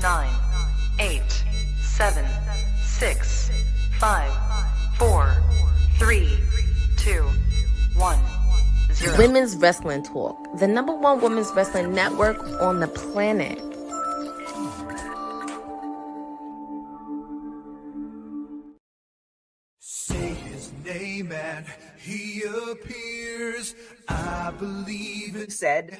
9, 8, 7, 6, 5, 4, 3, 2, 1, 0. Women's Wrestling Talk, the #1 women's wrestling network on the planet. Say his name and he appears. I believe it said.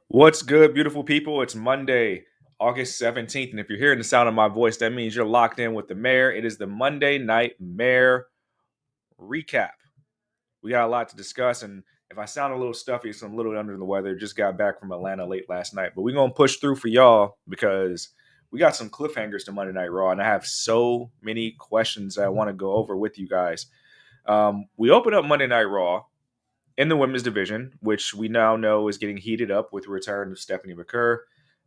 What's good, beautiful people? It's Monday, August 17th, and if you're hearing the sound of my voice, that means you're locked in with the Mayor. It is the Monday Night Mayor recap. We got a lot to discuss, and if I sound a little stuffy, it's I'm a little under the weather. Just got back from Atlanta late last night, but we're going to push through for y'all because we got some cliffhangers to Monday Night Raw, and I have so many questions that I want to go over with you guys. We open up Monday Night Raw in the women's division, which we now know is getting heated up with the return of Stephanie McCurr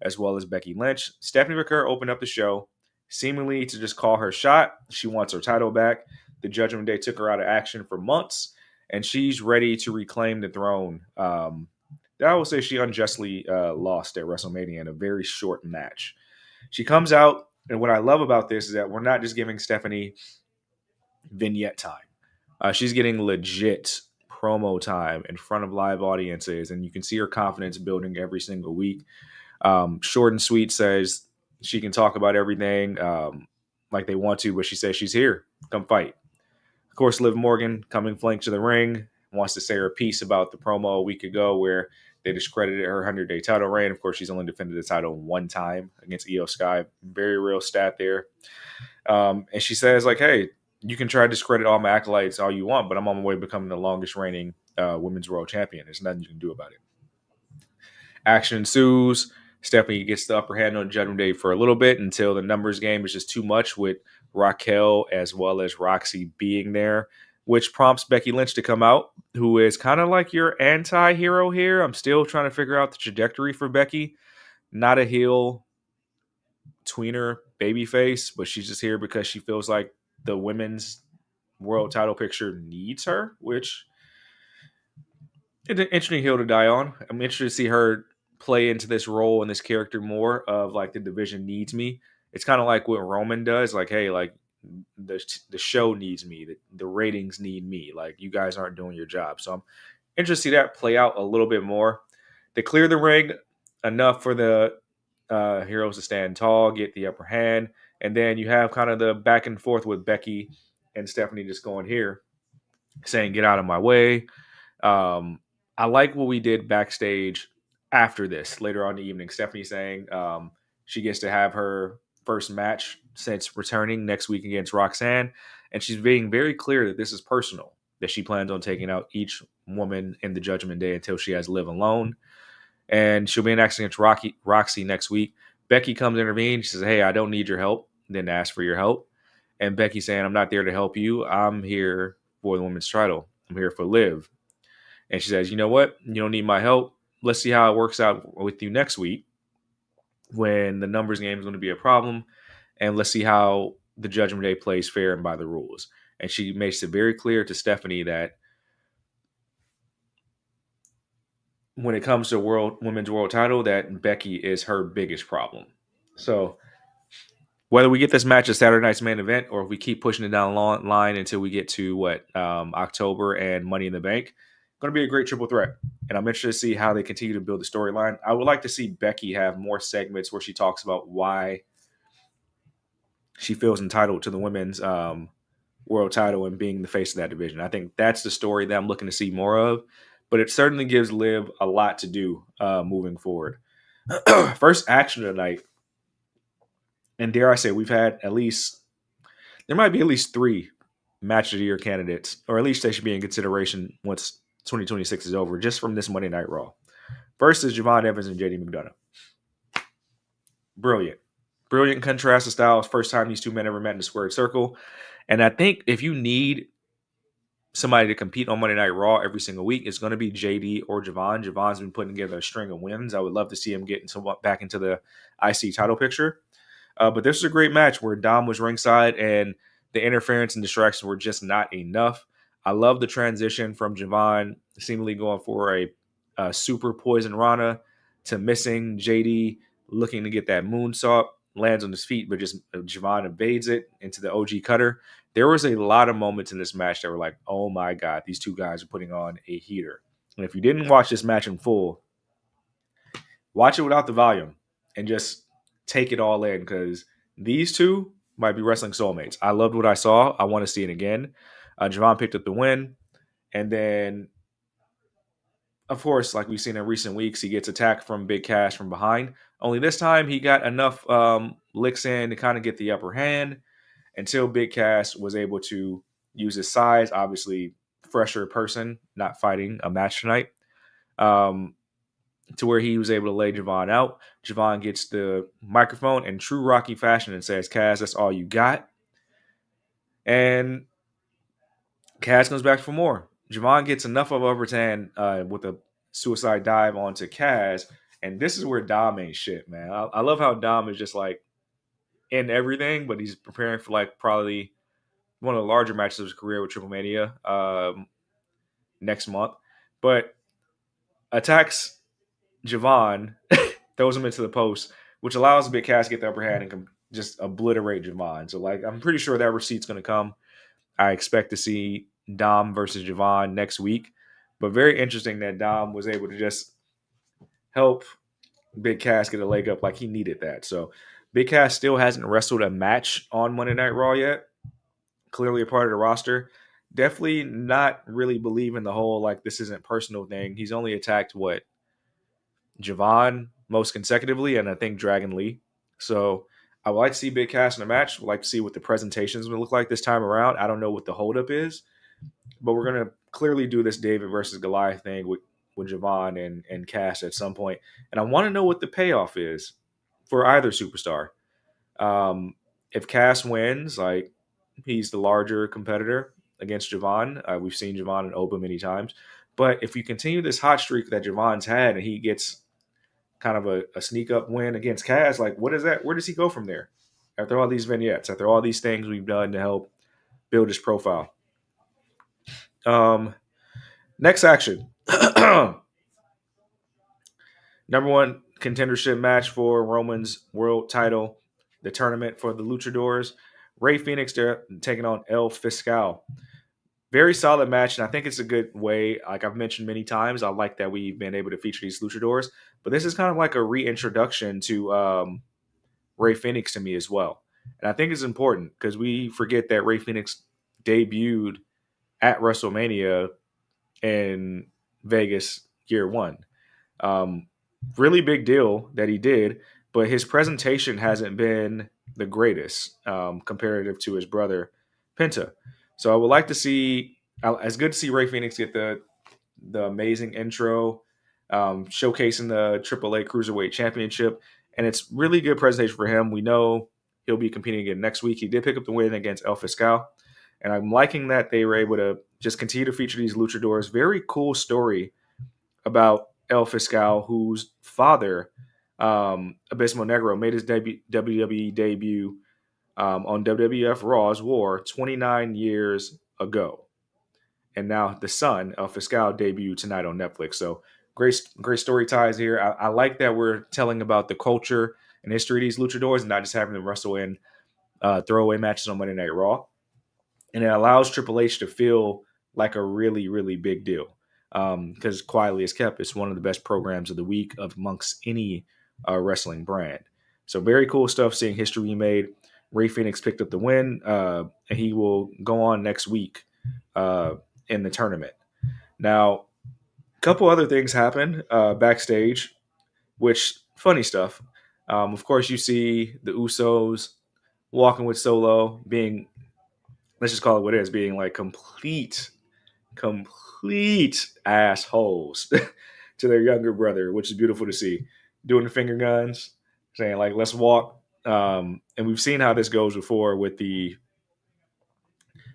as well as Becky Lynch. Stephanie McCurr opened up the show seemingly to just call her shot. She wants her title back. The Judgment Day took her out of action for months, and she's ready to reclaim the throne. I will say she unjustly lost at WrestleMania in a very short match. She comes out, and what I love about this is that we're not just giving Stephanie vignette time. She's getting legit promo time in front of live audiences, and you can see her confidence building every single week. Short and sweet says she can talk about everything like they want to, but she says she's here. Come fight. Of course, Liv Morgan coming flank to the ring wants to say her piece about the promo a week ago where they discredited her 100-day title reign. Of course, she's only defended the title one time against Io Sky. Very real stat there. And she says, like, hey, you can try to discredit all my accolades all you want, but I'm on my way to becoming the longest reigning women's world champion. There's nothing you can do about it. Action ensues. Stephanie gets the upper hand on Judgment Day for a little bit until the numbers game is just too much with Raquel as well as Roxy being there, which prompts Becky Lynch to come out, who is kind of like your anti-hero here. I'm still trying to figure out the trajectory for Becky. Not a heel, tweener, babyface, but she's just here because she feels like the women's world title picture needs her, which is an interesting hill to die on. I'm interested to see her play into this role and this character more of like the division needs me. It's kind of like what Roman does. Like, hey, like the show needs me. The ratings need me. Like, you guys aren't doing your job. So I'm interested to see that play out a little bit more. They clear the ring enough for the heroes to stand tall, get the upper hand. And then you have kind of the back and forth with Becky and Stephanie just going here, saying, get out of my way. I like what we did backstage after this, later on in the evening. Stephanie saying she gets to have her first match since returning next week against Roxanne. And she's being very clear that this is personal, that she plans on taking out each woman in the Judgment Day until she has Liv alone. And she'll be in action against Roxy next week. Becky comes intervene. She says, hey, I don't need your help. Didn't ask for your help. And Becky saying, I'm not there to help you. I'm here for the women's title. I'm here for Liv. And she says, you know what? You don't need my help. Let's see how it works out with you next week when the numbers game is going to be a problem. And let's see how the Judgment Day plays fair and by the rules. And she makes it very clear to Stephanie that when it comes to women's world title, that Becky is her biggest problem. So whether we get this match at Saturday night's main event or if we keep pushing it down the line until we get to October and Money in the Bank, going to be a great triple threat. And I'm interested to see how they continue to build the storyline. I would like to see Becky have more segments where she talks about why she feels entitled to the women's world title and being the face of that division. I think that's the story that I'm looking to see more of. But it certainly gives Liv a lot to do moving forward. First action tonight. And dare I say, we've had there might be at least 3 match of the year candidates, or at least they should be in consideration once 2026 is over, just from this Monday Night Raw. First is Jevon Evans and JD McDonaugh. Brilliant. Brilliant contrast of styles. First time these two men ever met in a squared circle. And I think if you need somebody to compete on Monday Night Raw every single week, it's going to be JD or Jevon. Jevon's been putting together a string of wins. I would love to see him get back into the IC title picture. But this was a great match where Dom was ringside and the interference and distractions were just not enough. I love the transition from Jevon seemingly going for a super poison Rana to missing JD, looking to get that moonsault, lands on his feet, but just Jevon evades it into the OG cutter. There was a lot of moments in this match that were like, oh my God, these two guys are putting on a heater. And if you didn't watch this match in full, watch it without the volume and just take it all in, because these two might be wrestling soulmates. I loved what I saw. I want to see it again. Jevon picked up the win. And then, of course, like we've seen in recent weeks, he gets attacked from Big Cass from behind. Only this time he got enough licks in to kind of get the upper hand until Big Cass was able to use his size. Obviously, fresher person, not fighting a match tonight. To where he was able to lay Jevon out. Jevon gets the microphone in true Rocky fashion and says, Cass, that's all you got. And Cass comes back for more. Jevon gets enough of overhand with a suicide dive onto Cass. And this is where Dom ain't shit, man. I love how Dom is just like in everything, but he's preparing for like probably one of the larger matches of his career with Triple Mania next month. But attacks Jevon, throws him into the post, which allows Big Cass to get the upper hand and can just obliterate Jevon. So, like, I'm pretty sure that receipt's going to come. I expect to see Dom versus Jevon next week. But very interesting that Dom was able to just help Big Cass get a leg up like he needed that. So, Big Cass still hasn't wrestled a match on Monday Night Raw yet. Clearly a part of the roster. Definitely not really believing the whole, like, this isn't personal thing. He's only attacked, Jevon most consecutively, and I think Dragon Lee. So I would like to see Big Cass in a match. Would like to see what the presentation is going to look like this time around. I don't know what the holdup is, but we're going to clearly do this David versus Goliath thing with Jevon and Cass at some point. And I want to know what the payoff is for either superstar. If Cass wins, like, he's the larger competitor against Jevon. We've seen Jevon in Open many times. But if you continue this hot streak that Jevon's had and he gets kind of a sneak up win against Cass, like, what is that? Where does he go from there? After all these vignettes, after all these things we've done to help build his profile. Next action. Number one contendership match for Roman's world title, the tournament for the Luchadors. Rey Fenix taking on El Fiscal. Very solid match, and I think it's a good way. Like I've mentioned many times, I like that we've been able to feature these luchadors, but this is kind of like a reintroduction to Rey Fenix to me as well. And I think it's important because we forget that Rey Fenix debuted at WrestleMania in Vegas year one. Really big deal that he did, but his presentation hasn't been the greatest comparative to his brother Penta. So I would like to see, it's good to see Rey Fenix get the amazing intro, showcasing the AAA Cruiserweight Championship. And it's really good presentation for him. We know he'll be competing again next week. He did pick up the win against El Fiscal. And I'm liking that they were able to just continue to feature these luchadors. Very cool story about El Fiscal, whose father, Abismo Negro, made his WWE debut on WWF Raw's War 29 years ago. And now the son of Fiscal debuted tonight on Netflix. So great story ties here. I like that we're telling about the culture and history of these luchadors and not just having them wrestle in throwaway matches on Monday Night Raw. And it allows Triple H to feel like a really, really big deal. Because quietly as kept, it's one of the best programs of the week amongst any wrestling brand. So very cool stuff, seeing history made. Rey Fenix picked up the win, and he will go on next week in the tournament. Now, a couple other things happen backstage, which, funny stuff. Of course, you see the Usos walking with Solo being, let's just call it what it is, being like complete assholes to their younger brother, which is beautiful to see. Doing the finger guns, saying like, let's walk. And we've seen how this goes before with the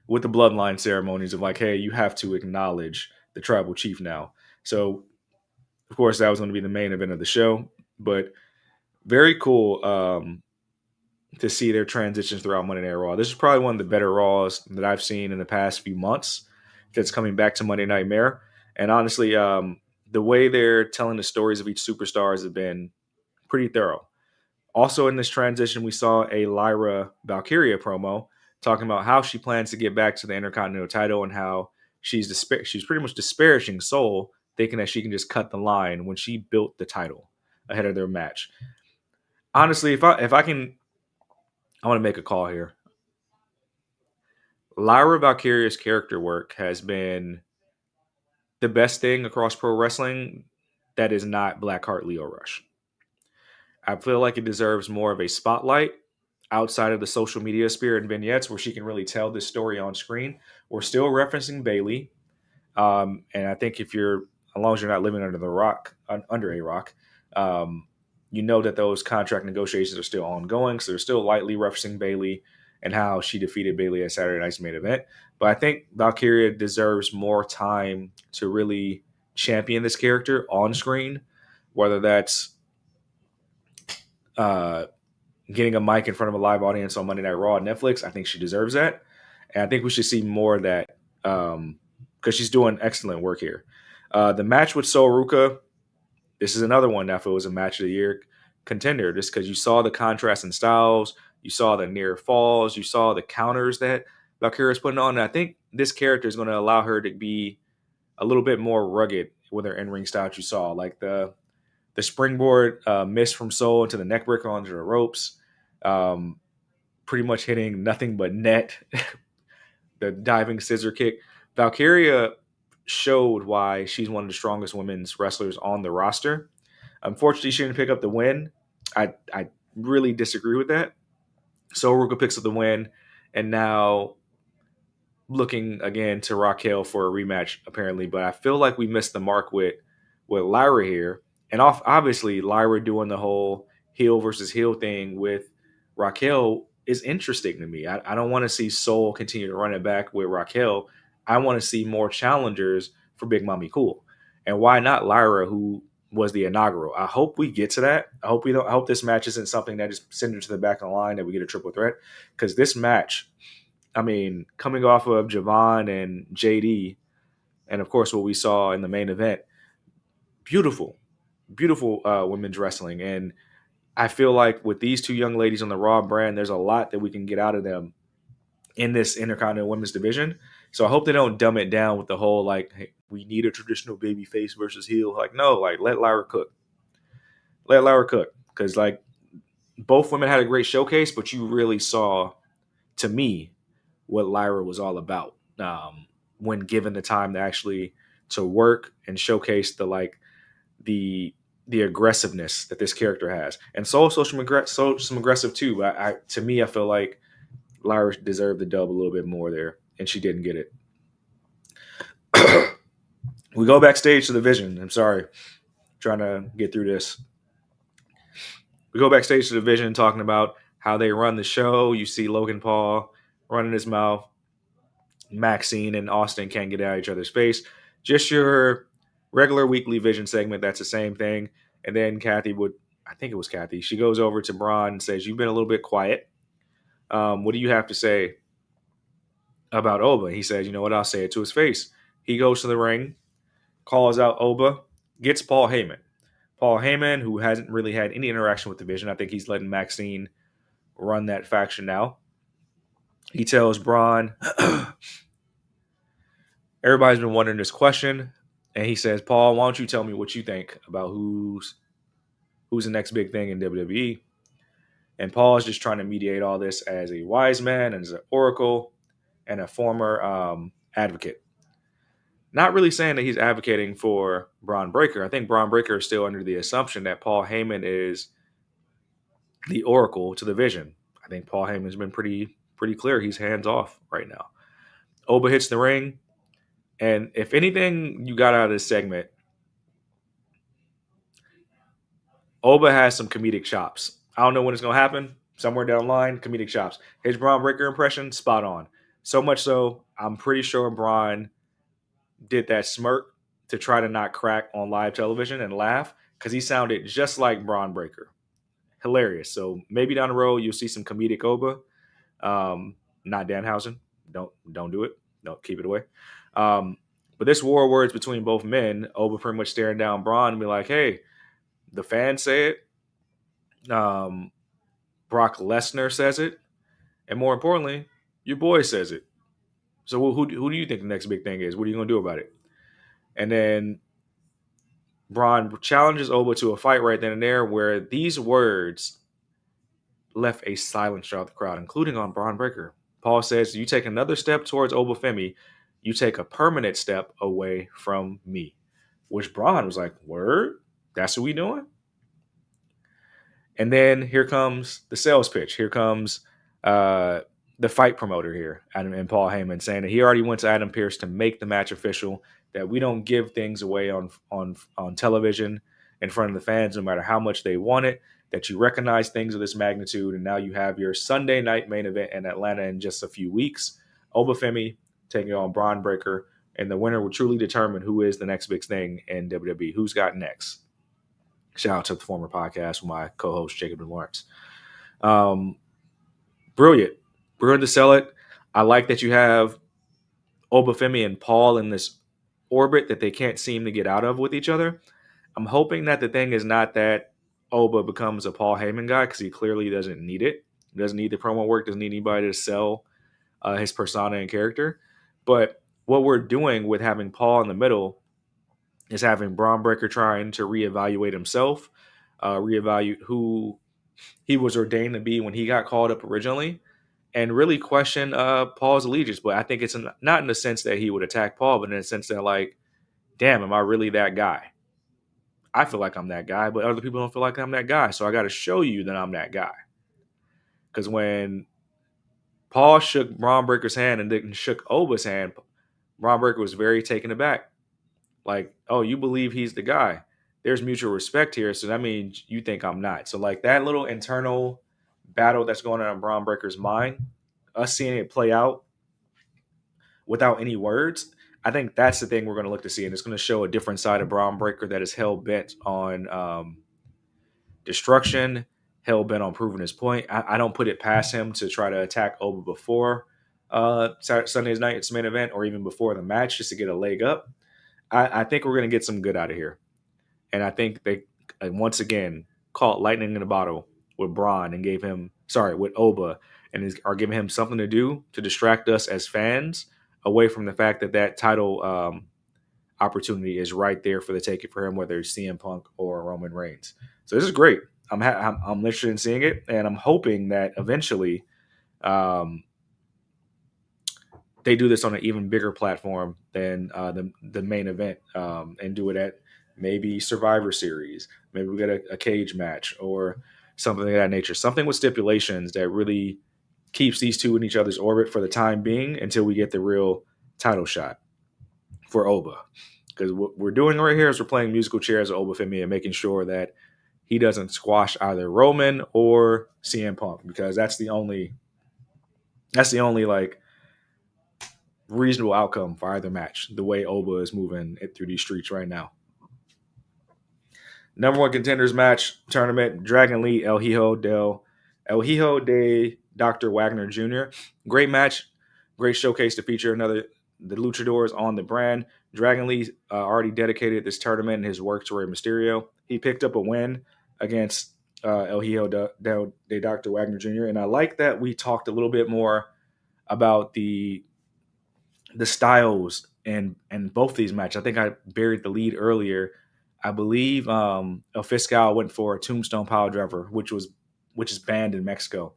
bloodline ceremonies of like, hey, you have to acknowledge the tribal chief now. So, of course, that was going to be the main event of the show, but very cool to see their transitions throughout Monday Night Raw. This is probably one of the better Raws that I've seen in the past few months that's coming back to Monday Nightmare. And honestly, the way they're telling the stories of each superstar has been pretty thorough. Also, in this transition, we saw a Lyra Valkyria promo talking about how she plans to get back to the Intercontinental title and how she's pretty much disparaging Soul, thinking that she can just cut the line when she built the title ahead of their match. Honestly, if I can, I want to make a call here. Lyra Valkyria's character work has been the best thing across pro wrestling that is not Blackheart Leo Rush. I feel like it deserves more of a spotlight outside of the social media sphere and vignettes where she can really tell this story on screen. We're still referencing Bayley. And I think as long as you're not living under a rock, you know that those contract negotiations are still ongoing. So they're still lightly referencing Bayley and how she defeated Bayley at Saturday night's main event. But I think Valkyria deserves more time to really champion this character on screen, whether that's getting a mic in front of a live audience on Monday Night Raw on Netflix. I think she deserves that. And I think we should see more of that because she's doing excellent work here. The match with Sol Ruca, this is another one that I feel was a match of the year contender, just because you saw the contrast in styles, you saw the near falls, you saw the counters that Valkyria's putting on. And I think this character is going to allow her to be a little bit more rugged with her in-ring style that you saw, like the springboard miss from Sol into the neckbreaker onto the ropes, pretty much hitting nothing but net, the diving scissor kick. Valkyria showed why she's one of the strongest women's wrestlers on the roster. Unfortunately, she didn't pick up the win. I really disagree with that. So Ruca picks up the win, and now looking again to Raquel for a rematch, apparently. But I feel like we missed the mark with Lyra here. And obviously, Lyra doing the whole heel versus heel thing with Raquel is interesting to me. I don't want to see Sol continue to run it back with Raquel. I want to see more challengers for Big Mommy Cool. And why not Lyra, who was the inaugural? I hope we get to that. I hope this match isn't something that just sends her to the back of the line, that we get a triple threat. Because this match, I mean, coming off of Jevon and JD, and of course what we saw in the main event, beautiful women's wrestling. And I feel like with these two young ladies on the Raw brand, there's a lot that we can get out of them in this Intercontinental Women's division. So I hope they don't dumb it down with the whole, like, hey, we need a traditional baby face versus heel. Like, no, like, let Lyra cook. Let Lyra cook. Because, like, both women had a great showcase, but you really saw, to me, what Lyra was all about when given the time to work and showcase the aggressiveness that this character has. And Sol some aggressive too. But to me, I feel like Lyra deserved the dub a little bit more there, and she didn't get it. We go backstage to the Vision. I'm sorry, trying to get through this. We go backstage to the Vision, talking about how they run the show. You see Logan Paul running his mouth. Maxine and Austin can't get out of each other's face. Just your regular weekly Vision segment. That's the same thing. And then Kathy she goes over to Braun and says, "You've been a little bit quiet. What do you have to say about Oba?" He says, "You know what? I'll say it to his face." He goes to the ring, calls out Oba, gets Paul Heyman. Paul Heyman, who hasn't really had any interaction with the Vision. I think he's letting Maxine run that faction now. He tells Braun, everybody's been wondering this question. And he says, "Paul, why don't you tell me what you think about who's the next big thing in WWE?" And Paul is just trying to mediate all this as a wise man and as an oracle and a former advocate. Not really saying that he's advocating for Braun Breaker. I think Braun Breaker is still under the assumption that Paul Heyman is the oracle to the Vision. I think Paul Heyman's been pretty clear. He's hands off right now. Oba hits the ring. And if anything you got out of this segment, Oba has some comedic chops. I don't know when it's going to happen. Somewhere down the line, comedic chops. His Braun Breaker impression, spot on. So much so, I'm pretty sure Braun did that smirk to try to not crack on live television and laugh, because he sounded just like Braun Breaker. Hilarious. So maybe down the road, you'll see some comedic Oba. Not Danhausen. Don't do it. No, keep it away. But But this war of words between both men, Oba pretty much staring down Braun and be like, hey, the fans say it. Brock Lesnar says it. And more importantly, your boy says it. So who do you think the next big thing is? What are you going to do about it? And then Braun challenges Oba to a fight right then and there where these words left a silence throughout the crowd, including on Braun Breaker. Paul says, you take another step towards Obafemi, you take a permanent step away from me. Which Braun was like, word? That's what we doing? And then here comes the sales pitch. Here comes the fight promoter here, Adam and Paul Heyman, saying that he already went to Adam Pearce to make the match official, that we don't give things away on television in front of the fans, no matter how much they want it, that you recognize things of this magnitude, and now you have your Sunday night main event in Atlanta in just a few weeks. Obafemi taking on Braun Breaker, and the winner will truly determine who is the next big thing in WWE. Who's got next? Shout out to the former podcast with my co-host, Jacob and Lawrence. Brilliant to sell it. I like that you have Obafemi and Paul in this orbit that they can't seem to get out of with each other. I'm hoping that the thing is not that Oba becomes a Paul Heyman guy, because he clearly doesn't need it. He doesn't need the promo work, doesn't need anybody to sell his persona and character. But what we're doing with having Paul in the middle is having Braun Breaker trying to reevaluate himself, reevaluate who he was ordained to be when he got called up originally, and really question Paul's allegiance. But I think it's not in the sense that he would attack Paul, but in the sense that, like, damn, am I really that guy? I feel like I'm that guy, but other people don't feel like I'm that guy. So I got to show you that I'm that guy. Because when Paul shook Braun Breaker's hand and then shook Oba's hand, Braun Breaker was very taken aback. Like, oh, you believe he's the guy. There's mutual respect here, so that means you think I'm not. So, like, that little internal battle that's going on in Braun Breaker's mind, us seeing it play out without any words, I think that's the thing we're going to look to see. And it's going to show a different side of Braun Breaker that is hell-bent on destruction, hell-bent on proving his point. I don't put it past him to try to attack Oba before Sunday's night's main event, or even before the match, just to get a leg up. I think we're going to get some good out of here. And I think they, once again, caught lightning in a bottle with Braun and with Oba, and are giving him something to do to distract us as fans away from the fact that title opportunity is right there for the taking for him, whether it's CM Punk or Roman Reigns. So this is great. I'm interested in seeing it, and I'm hoping that eventually they do this on an even bigger platform than the main event, and do it at maybe Survivor Series. Maybe we get a cage match or something of that nature. Something with stipulations that really keeps these two in each other's orbit for the time being until we get the real title shot for Oba. Because what we're doing right here is we're playing musical chairs with Obafemi and making sure that he doesn't squash either Roman or CM Punk, because that's the only like reasonable outcome for either match, the way Oba is moving it through these streets right now. Number one contenders match tournament, Dragon Lee, El Hijo de Dr. Wagner Jr. Great match, great showcase to feature the luchadors on the brand. Dragon Lee already dedicated this tournament and his work to Rey Mysterio. He picked up a win against El Hijo de Dr. Wagner Jr. And I like that we talked a little bit more about the styles in both these matches. I think I buried the lead earlier. I believe Fiscal went for a tombstone pile driver, which is banned in Mexico.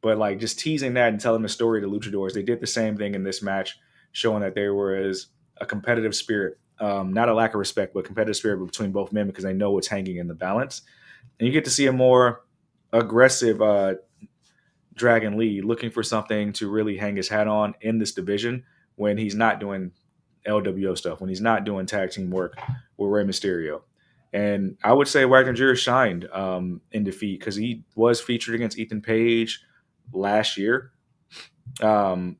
But like just teasing that and telling the story to luchadors, they did the same thing in this match, showing that there was a competitive spirit, not a lack of respect, but competitive spirit between both men, because they know what's hanging in the balance. And you get to see a more aggressive Dragon Lee looking for something to really hang his hat on in this division when he's not doing LWO stuff, when he's not doing tag team work with Rey Mysterio. And I would say Wagner Jr. shined in defeat, because he was featured against Ethan Page last year, and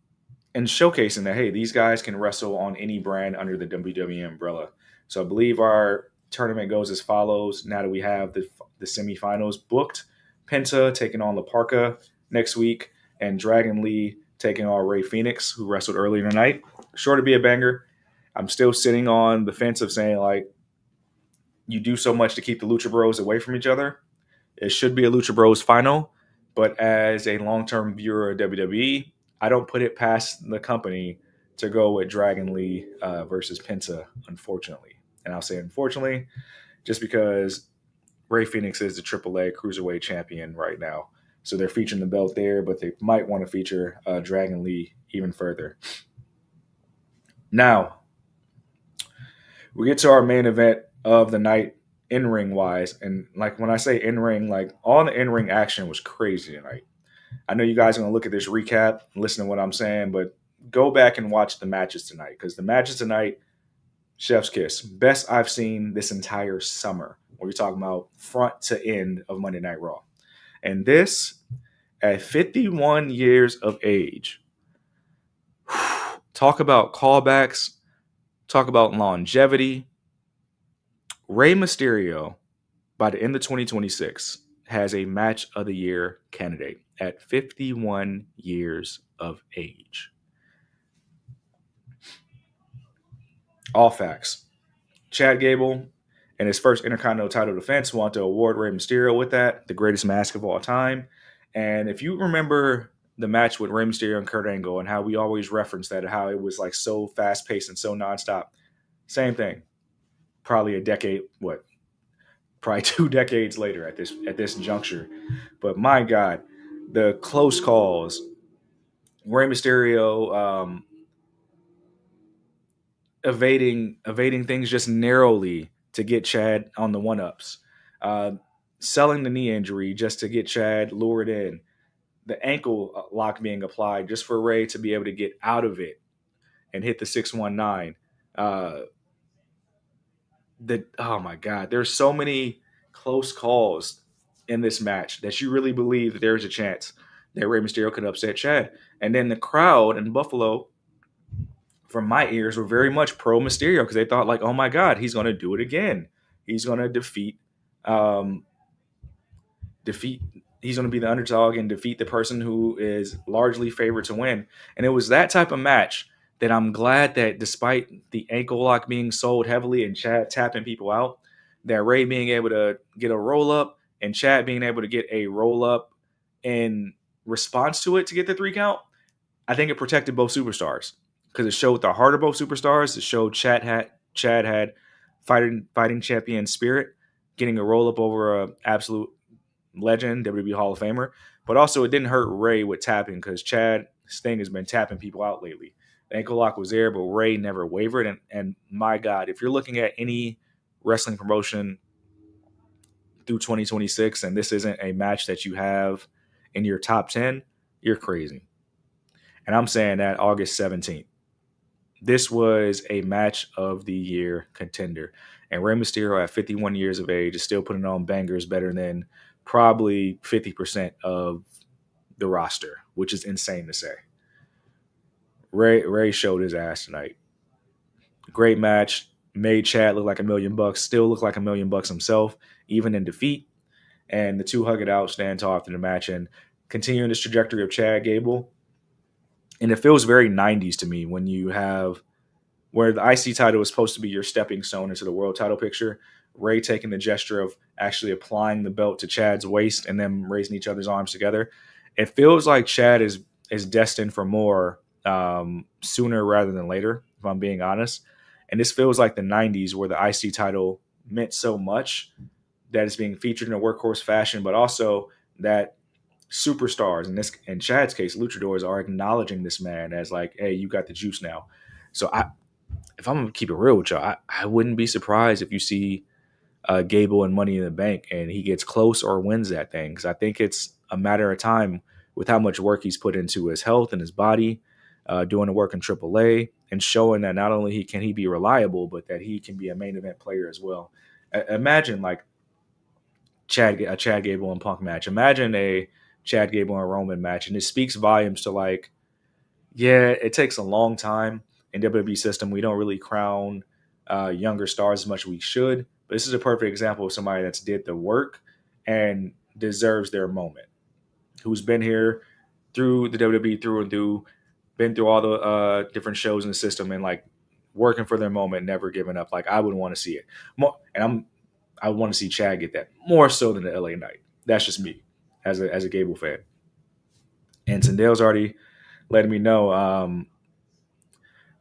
showcasing that, hey, these guys can wrestle on any brand under the WWE umbrella. So I believe our tournament goes as follows. Now that we have the semifinals booked, Penta taking on La Parka next week, and Dragon Lee taking on Rey Fenix, who wrestled earlier tonight. Sure to be a banger. I'm still sitting on the fence of saying, like, you do so much to keep the Lucha Bros away from each other. It should be a Lucha Bros final, but as a long-term viewer of WWE, I don't put it past the company to go with Dragon Lee versus Penta, unfortunately. And I'll say unfortunately, just because Rey Fenix is the AAA Cruiserweight champion right now. So they're featuring the belt there, but they might want to feature Dragon Lee even further. Now, we get to our main event of the night, in-ring wise. And like when I say in-ring, like all the in-ring action was crazy tonight. I know you guys are going to look at this recap and listen to what I'm saying, but go back and watch the matches tonight, because the matches tonight, chef's kiss. Best I've seen this entire summer. We're talking about front to end of Monday Night Raw. And this, at 51 years of age, talk about callbacks, talk about longevity. Rey Mysterio, by the end of 2026, has a match of the year candidate at 51 years of age. All facts. Chad Gable, in his first Intercontinental title defense, wanted to award Rey Mysterio with that, the greatest mask of all time. And if you remember the match with Rey Mysterio and Kurt Angle and how we always reference that, how it was like so fast-paced and so nonstop, same thing. Probably a decade, probably 2 decades later at this juncture. But my God, the close calls, Rey Mysterio evading things just narrowly to get Chad on the one-ups, selling the knee injury just to get Chad lured in, the ankle lock being applied just for Rey to be able to get out of it and hit the 619. Oh my God, there's so many close calls in this match that you really believe that there's a chance that Rey Mysterio could upset Chad. And then the crowd in Buffalo, from my ears, were very much pro Mysterio because they thought like, oh my God, he's going to do it again. He's going to defeat. He's going to be the underdog and defeat the person who is largely favored to win. And it was that type of match that I'm glad that despite the ankle lock being sold heavily and Chad tapping people out, that Rey being able to get a roll up and Chad being able to get a roll up in response to it to get the 3 count, I think it protected both superstars because it showed the heart of both superstars. It showed Chad had fighting champion spirit, getting a roll up over an absolute legend, WWE Hall of Famer. But also it didn't hurt Rey with tapping because Chad's thing has been tapping people out lately. The ankle lock was there, but Rey never wavered. And my God, if you're looking at any wrestling promotion through 2026 and this isn't a match that you have in your top 10, you're crazy. And I'm saying that August 17th. This was a match of the year contender. And Rey Mysterio at 51 years of age is still putting on bangers better than probably 50% of the roster, which is insane to say. Rey showed his ass tonight. Great match. Made Chad look like $1 million. Still look like $1 million himself, even in defeat. And the two hug it out, stand tall after the match, and continuing this trajectory of Chad Gable. And it feels very 90s to me when you have where the IC title is supposed to be your stepping stone into the world title picture. Rey taking the gesture of actually applying the belt to Chad's waist and then raising each other's arms together. It feels like Chad is destined for more sooner rather than later, if I'm being honest. And this feels like the 90s where the IC title meant so much that it's being featured in a workhorse fashion, but also that superstars, in Chad's case, luchadors, are acknowledging this man as like, hey, you got the juice now. So if I'm going to keep it real with y'all, I wouldn't be surprised if you see Gable and Money in the Bank and he gets close or wins that thing, because I think it's a matter of time with how much work he's put into his health and his body, doing the work in AAA and showing that not only can he be reliable, but that he can be a main event player as well. Imagine like a Chad Gable and Punk match. Imagine a Chad Gable and Roman match, and it speaks volumes to like, yeah, it takes a long time in WWE system. We don't really crown younger stars as much as we should, but this is a perfect example of somebody that's did the work and deserves their moment, who's been here through the WWE through and through, been through all the different shows in the system, and like working for their moment, never giving up. Like I would want to see it more, and I would want to see Chad get that more so than the LA Knight. That's just me as a Gable fan. And Sindale's already letting me know.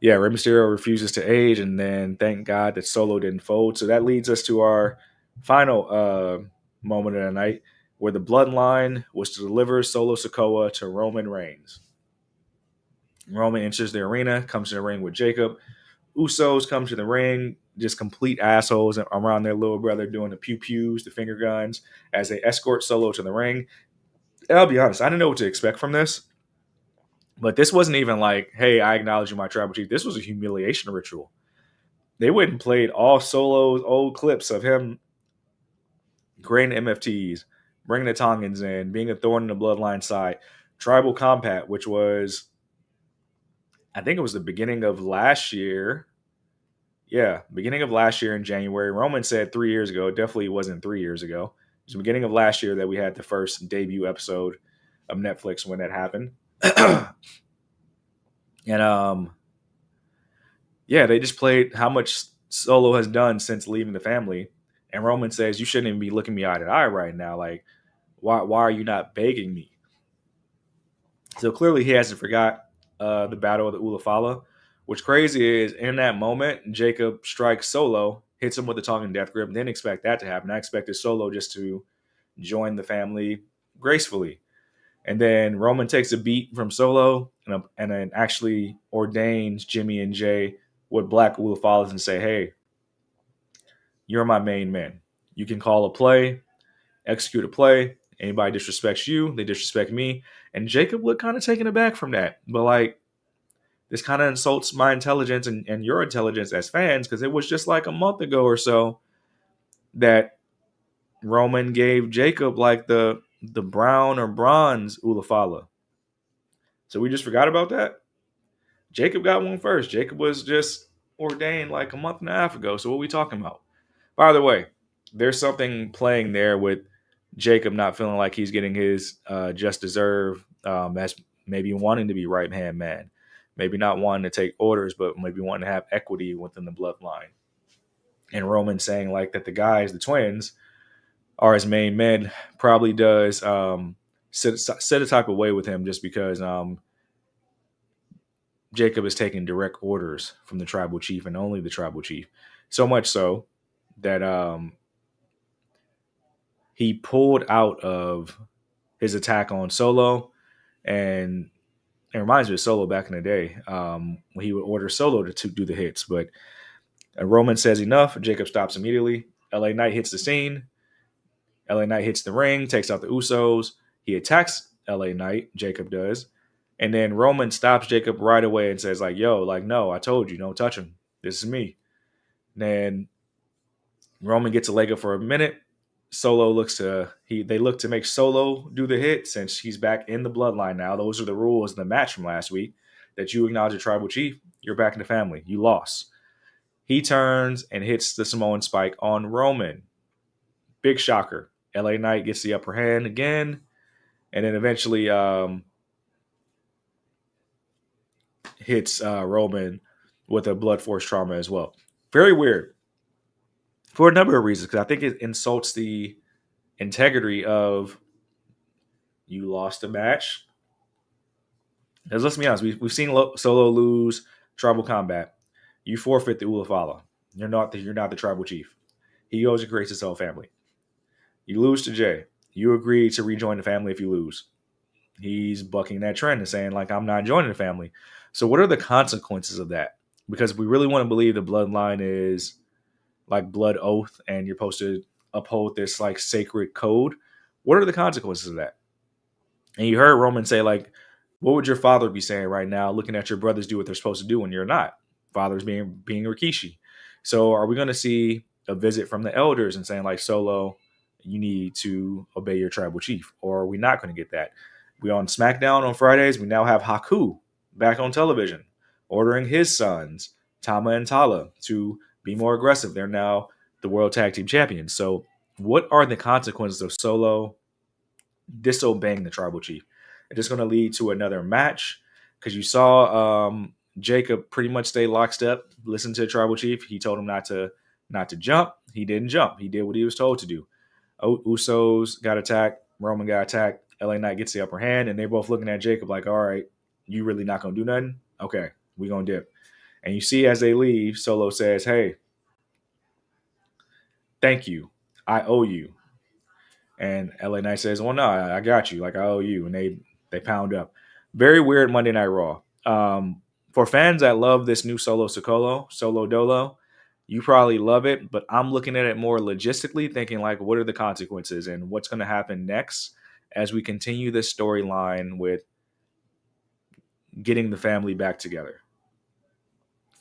Rey Mysterio refuses to age, and then thank God that Solo didn't fold. So that leads us to our final moment of the night, where the bloodline was to deliver Solo Sikoa to Roman Reigns. Roman enters the arena, comes to the ring with Jacob. Usos come to the ring, just complete assholes around their little brother doing the pew-pews, the finger guns, as they escort Solo to the ring. And I'll be honest, I didn't know what to expect from this. But this wasn't even like, hey, I acknowledge you, my tribal chief. This was a humiliation ritual. They went and played all Solo's old clips of him grading MFTs, bringing the Tongans in, being a thorn in the bloodline side. Tribal Compact, which was, I think it was the beginning of last year. Yeah, beginning of last year in January. Roman said 3 years ago. It definitely wasn't 3 years ago. It was the beginning of last year that we had the first debut episode of Netflix when that happened. And they just played how much Solo has done since leaving the family. And Roman says, you shouldn't even be looking me eye to eye right now. Like, why are you not begging me? So clearly he hasn't forgot the battle of the Ulafala. What's crazy is in that moment, Jacob strikes Solo, hits him with the Tongan death grip. Didn't expect that to happen. I expected Solo just to join the family gracefully. And then Roman takes a beat from Solo and then actually ordains Jimmy and Jay with Black Ulafalas and say, hey, you're my main men. You can call a play, execute a play. Anybody disrespects you, they disrespect me. And Jacob looked kind of taken aback from that. But like, this kind of insults my intelligence and your intelligence as fans, because it was just like a month ago or so that Roman gave Jacob like the brown or bronze Ulafala. So we just forgot about that. Jacob got one first. Jacob was just ordained like a month and a half ago. So what are we talking about? By the way, there's something playing there with Jacob not feeling like he's getting his just deserve as maybe wanting to be right-hand man. Maybe not wanting to take orders, but maybe wanting to have equity within the bloodline. And Roman saying like that the guys, the twins, are his main men, probably does sit a type of way with him just because Jacob is taking direct orders from the tribal chief and only the tribal chief. So much so that he pulled out of his attack on Solo, and it reminds me of Solo back in the day when he would order Solo to do the hits. But Roman says enough. Jacob stops immediately. LA Knight hits the scene. LA Knight hits the ring, takes out the Usos. He attacks LA Knight, Jacob does. And then Roman stops Jacob right away and says, like, yo, like, no, I told you, don't touch him. This is me. Then Roman gets a leg up for a minute. Solo they look to make Solo do the hit since he's back in the bloodline now. Those are the rules in the match from last week, that you acknowledge a tribal chief, you're back in the family. You lost. He turns and hits the Samoan spike on Roman. Big shocker. LA Knight gets the upper hand again, and then eventually hits Roman with a blood force trauma as well. Very weird for a number of reasons, because I think it insults the integrity of you lost a match. Because let's be honest, we've seen Solo lose tribal combat. You forfeit the Ulafala. You're not the tribal chief. He goes and creates his own family. You lose to Jay. You agree to rejoin the family if you lose. He's bucking that trend and saying, like, I'm not joining the family. So what are the consequences of that? Because we really want to believe the bloodline is like blood oath and you're supposed to uphold this like sacred code. What are the consequences of that? And you heard Roman say, like, what would your father be saying right now, looking at your brothers do what they're supposed to do when you're not? Father's being Rikishi. So are we going to see a visit from the elders and saying, like, Solo, you need to obey your tribal chief? Or are we not going to get that? We on SmackDown on Fridays, we now have Haku back on television, ordering his sons, Tama and Tala, to be more aggressive. They're now the World Tag Team Champions. So what are the consequences of Solo disobeying the tribal chief? Is this going to lead to another match? Because you saw Jacob pretty much stayed locked up, listened to the tribal chief. He told him not to jump. He didn't jump. He did what he was told to do. Usos got attacked. Roman got attacked. LA Knight gets the upper hand, and they're both looking at Jacob like, all right, you really not going to do nothing? Okay, we going to dip. And you see as they leave, Solo says, hey, thank you. I owe you. And LA Knight says, well, no, I got you. Like, I owe you. And they pound up. Very weird Monday Night Raw. For fans that love this new Solo Dolo, you probably love it, but I'm looking at it more logistically, thinking like, what are the consequences and what's going to happen next as we continue this storyline with getting the family back together.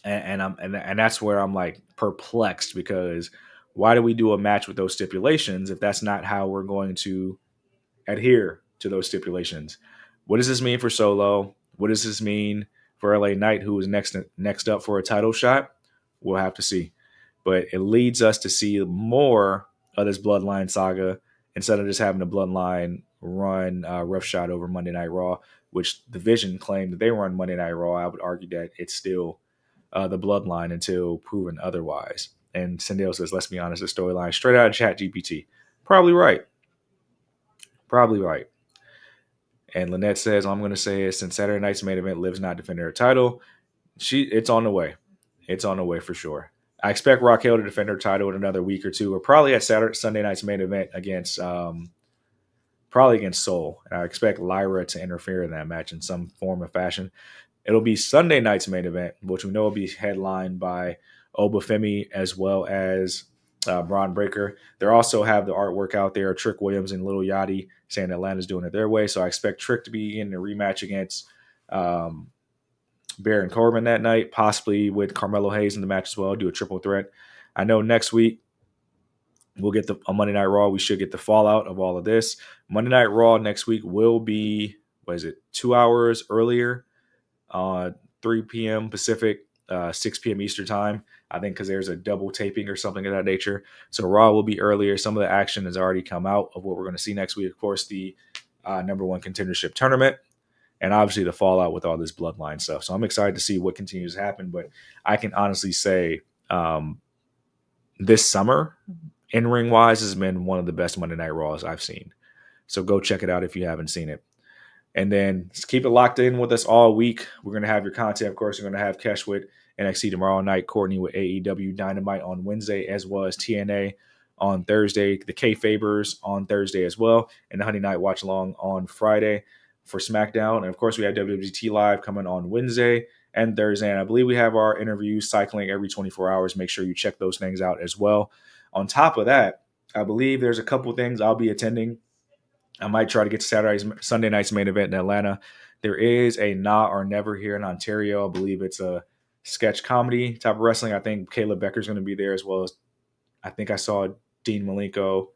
And that's where I'm like perplexed, because why do we do a match with those stipulations if that's not how we're going to adhere to those stipulations? What does this mean for Solo? What does this mean for LA Knight, who is next up for a title shot? We'll have to see. But it leads us to see more of this Bloodline saga instead of just having a Bloodline run roughshod over Monday Night Raw, which the Vision claimed that they run Monday Night Raw. I would argue that it's still the Bloodline until proven otherwise. And Sindel says, let's be honest, the storyline straight out of ChatGPT. Probably right. And Lynette says, all I'm going to say is, since Saturday night's main event, Liv's not defending her title, it's on the way. It's on the way for sure. I expect Raquel to defend her title in another week or two, or probably at Sunday night's main event against Soul. And I expect Lyra to interfere in that match in some form or fashion. It'll be Sunday night's main event, which we know will be headlined by Obafemi as well as Braun Breaker. They also have the artwork out there, Trick Williams and Lil Yachty saying Atlanta's doing it their way. So I expect Trick to be in the rematch against Baron Corbin that night, possibly with Carmelo Hayes in the match as well, do a triple threat. I know next week we'll get a Monday Night Raw. We should get the fallout of all of this. Monday Night Raw next week will be, 2 hours earlier, 3 p.m. Pacific, 6 p.m. Eastern time, I think, because there's a double taping or something of that nature. So Raw will be earlier. Some of the action has already come out of what we're going to see next week. Of course, the number one contendership tournament, and obviously the fallout with all this Bloodline stuff. So I'm excited to see what continues to happen. But I can honestly say this summer, in-ring wise, has been one of the best Monday Night Raws I've seen. So go check it out if you haven't seen it. And then just keep it locked in with us all week. We're going to have your content. Of course, we're going to have Kesh with NXT tomorrow night, Courtney with AEW Dynamite on Wednesday, as well as TNA on Thursday, the K-Fabers on Thursday as well, and the Honey Night Watch Along on Friday for SmackDown. And of course, we have WWT Live coming on Wednesday and Thursday. And I believe we have our interviews cycling every 24 hours. Make sure you check those things out as well. On top of that, I believe there's a couple things I'll be attending. I might try to get to Sunday night's main event in Atlanta. There is a Nah or Never here in Ontario. I believe it's a sketch comedy type of wrestling. I think Caleb Becker's going to be there, as well as I think I saw Dean Malenko,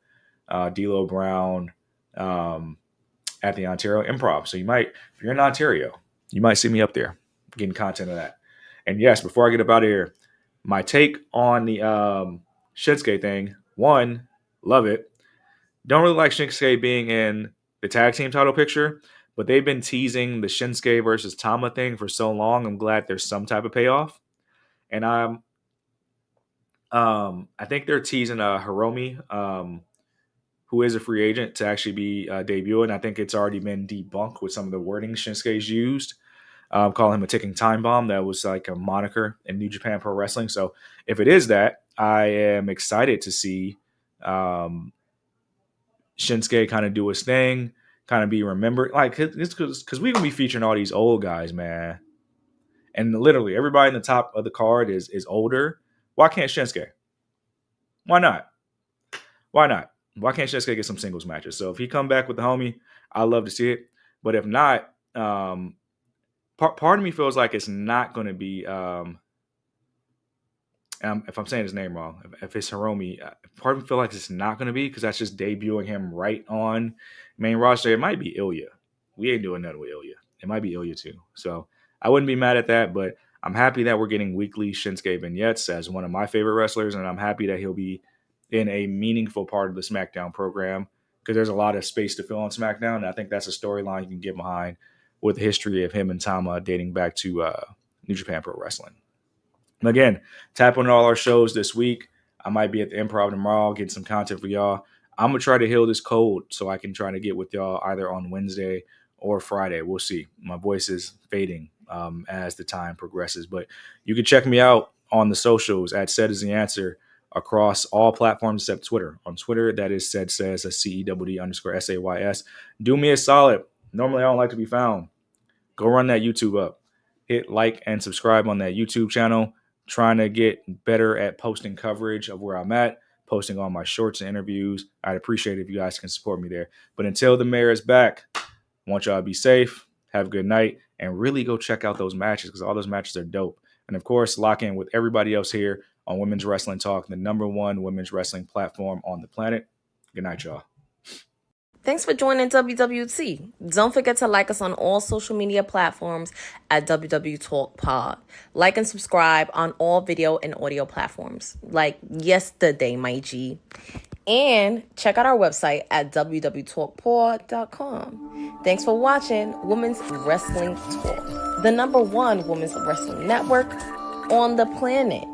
D'Lo Brown at the Ontario Improv. So you might, if you're in Ontario, you might see me up there getting content of that. And yes, before I get up out of here, my take on the Shinsuke thing. One, love it. Don't really like Shinsuke being in the tag team title picture, but they've been teasing the Shinsuke versus Tama thing for so long. I'm glad there's some type of payoff. And I think they're teasing Hiromi, who is a free agent, to actually be debuting. I think it's already been debunked with some of the wording Shinsuke's used. Calling him a ticking time bomb. That was like a moniker in New Japan Pro Wrestling. So if it is that, I am excited to see Shinsuke kind of do his thing, kind of be remembered. Like, it's because we're going to be featuring all these old guys, man. And literally everybody in the top of the card is older. Why can't Shinsuke? Why not? Why can't Shinsuke get some singles matches? So if he come back with the homie, I'd love to see it. But if not, part of me feels like it's not going to be if I'm saying his name wrong, if it's Hiromi, part of me feel like it's not going to be, because that's just debuting him right on main roster. It might be Ilya. We ain't doing nothing with Ilya. It might be Ilya too. So I wouldn't be mad at that, but I'm happy that we're getting weekly Shinsuke vignettes as one of my favorite wrestlers, and I'm happy that he'll be in a meaningful part of the SmackDown program, because there's a lot of space to fill on SmackDown, and I think that's a storyline you can get behind with the history of him and Tama dating back to New Japan Pro Wrestling. Again, tap on all our shows this week. I might be at the Improv tomorrow, getting some content for y'all. I'm going to try to heal this cold so I can try to get with y'all either on Wednesday or Friday. We'll see. My voice is fading as the time progresses. But you can check me out on the socials at Said Is The Answer across all platforms except Twitter. On Twitter, that is Said Says, CEWD_SAYS. Do me a solid. Normally, I don't like to be found. Go run that YouTube up. Hit like and subscribe on that YouTube channel. Trying to get better at posting coverage of where I'm at, posting all my shorts and interviews. I'd appreciate it if you guys can support me there. But until the mayor is back, I want y'all to be safe, have a good night, and really go check out those matches because all those matches are dope. And, of course, lock in with everybody else here on Women's Wrestling Talk, the #1 women's wrestling platform on the planet. Good night, y'all. Thanks for joining WWT. Don't forget to like us on all social media platforms at WW Talk Pod. Like and subscribe on all video and audio platforms, like yesterday, my G. And check out our website at www.talkpod.com. Thanks for watching Women's Wrestling Talk, the #1 women's wrestling network on the planet.